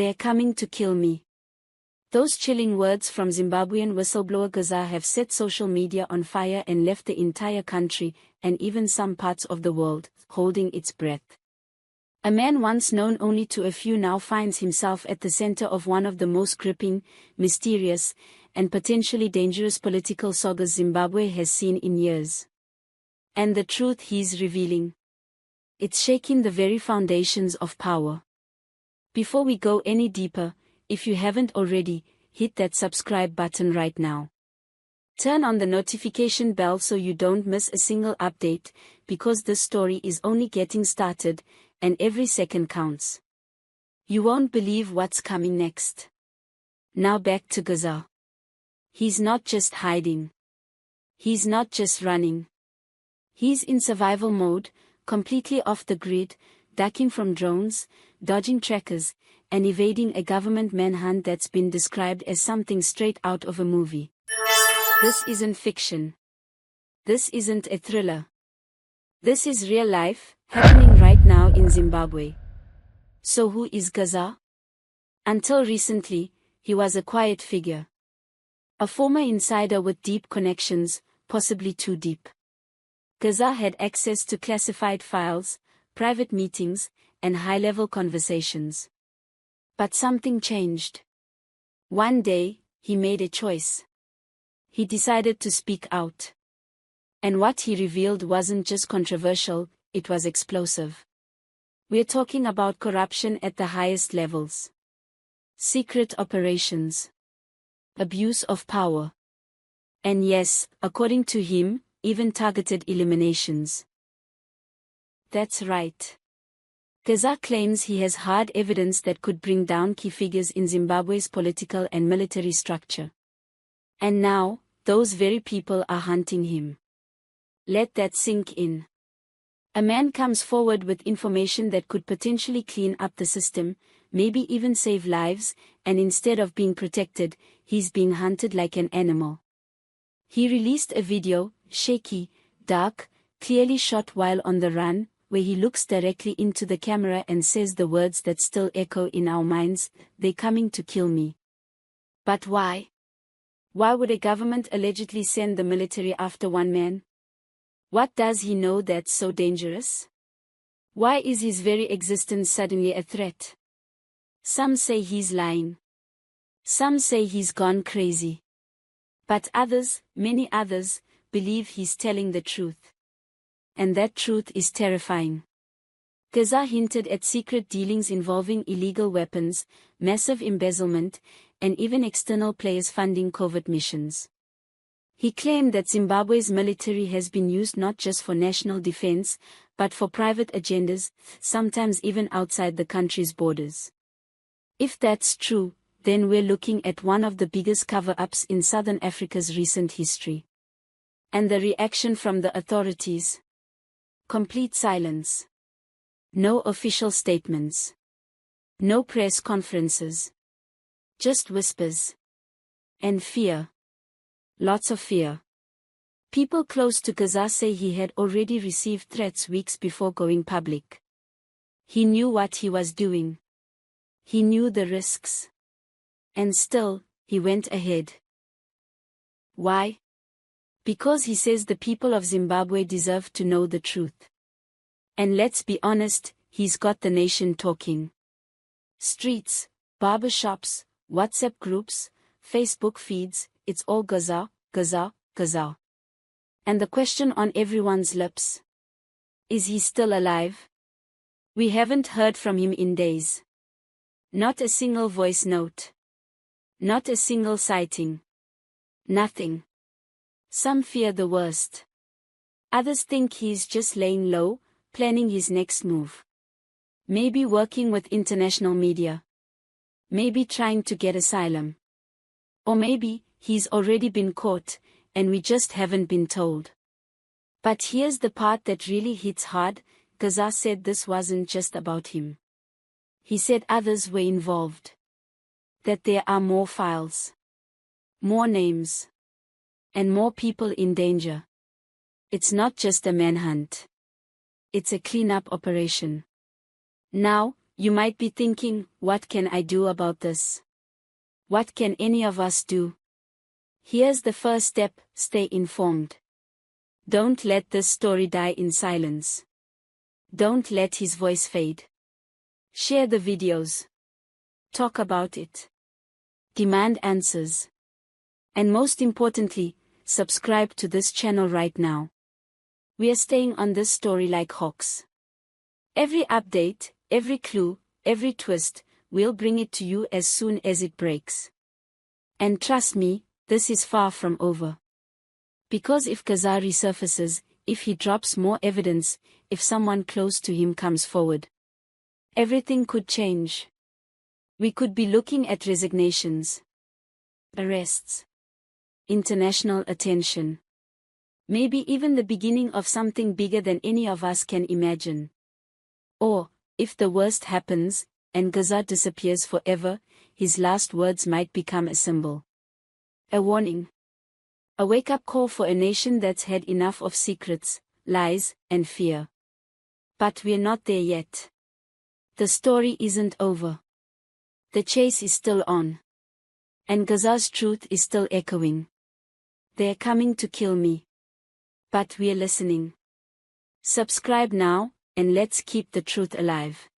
"They're coming to kill me." Those chilling words from Zimbabwean whistleblower Geza have set social media on fire and left the entire country, and even some parts of the world, holding its breath. A man once known only to a few now finds himself at the center of one of the most gripping, mysterious, and potentially dangerous political sagas Zimbabwe has seen in years. And the truth he's revealing, it's shaking the very foundations of power. Before we go any deeper, if you haven't already, hit that subscribe button right now. Turn on the notification bell so you don't miss a single update, because this story is only getting started, and every second counts. You won't believe what's coming next. Now back to Geza. He's not just hiding. He's not just running. He's in survival mode, completely off the grid, ducking from drones, dodging trackers, and evading a government manhunt that's been described as something straight out of a movie. This isn't fiction. This isn't a thriller. This is real life, happening right now in Zimbabwe. So who is Geza? Until recently, he was a quiet figure. A former insider with deep connections, possibly too deep. Geza had access to classified files, private meetings, and high-level conversations. But something changed. One day, he made a choice. He decided to speak out. And what he revealed wasn't just controversial, it was explosive. We're talking about corruption at the highest levels. Secret operations. Abuse of power. And yes, according to him, even targeted eliminations. That's right. Geza claims he has hard evidence that could bring down key figures in Zimbabwe's political and military structure. And now, those very people are hunting him. Let that sink in. A man comes forward with information that could potentially clean up the system, maybe even save lives, and instead of being protected, he's being hunted like an animal. He released a video, shaky, dark, clearly shot while on the run, where he looks directly into the camera and says the words that still echo in our minds, "They're coming to kill me." But why? Why would a government allegedly send the military after one man? What does he know that's so dangerous? Why is his very existence suddenly a threat? Some say he's lying. Some say he's gone crazy. But others, many others, believe he's telling the truth. And that truth is terrifying. Geza hinted at secret dealings involving illegal weapons, massive embezzlement, and even external players funding covert missions. He claimed that Zimbabwe's military has been used not just for national defense, but for private agendas, sometimes even outside the country's borders. If that's true, then we're looking at one of the biggest cover-ups in Southern Africa's recent history. And the reaction from the authorities? Complete silence. No official statements. No press conferences. Just whispers. And fear. Lots of fear. People close to Geza say he had already received threats weeks before going public. He knew what he was doing. He knew the risks. And still, he went ahead. Why? Because he says the people of Zimbabwe deserve to know the truth. And let's be honest, he's got the nation talking. Streets, barbershops, WhatsApp groups, Facebook feeds, it's all Geza, Geza, Geza. And the question on everyone's lips: is he still alive? We haven't heard from him in days. Not a single voice note. Not a single sighting. Nothing. Some fear the worst. Others think he's just laying low, planning his next move. Maybe working with international media. Maybe trying to get asylum. Or maybe he's already been caught, and we just haven't been told. But here's the part that really hits hard. Geza said this wasn't just about him. He said others were involved. That there are more files. More names. And more people in danger. It's not just a manhunt. It's a cleanup operation. Now, You might be thinking, what can I do about this? What can any of us do? Here's the first step: stay informed. Don't let this story die in silence. Don't let his voice fade. Share the videos. Talk about it. Demand answers. And most importantly, subscribe to this channel right now. We are staying on this story like hawks. Every update, every clue, every twist, we'll bring it to you as soon as it breaks. And trust me, this is far from over. Because if Geza resurfaces, if he drops more evidence, if someone close to him comes forward, everything could change. We could be looking at resignations, arrests, international attention. Maybe even the beginning of something bigger than any of us can imagine. Or, if the worst happens, and Geza disappears forever, his last words might become a symbol. A warning. A wake-up call for a nation that's had enough of secrets, lies, and fear. But we're not there yet. The story isn't over. The chase is still on. And Geza's truth is still echoing. They're coming to kill me. But we're listening. Subscribe now, and let's keep the truth alive.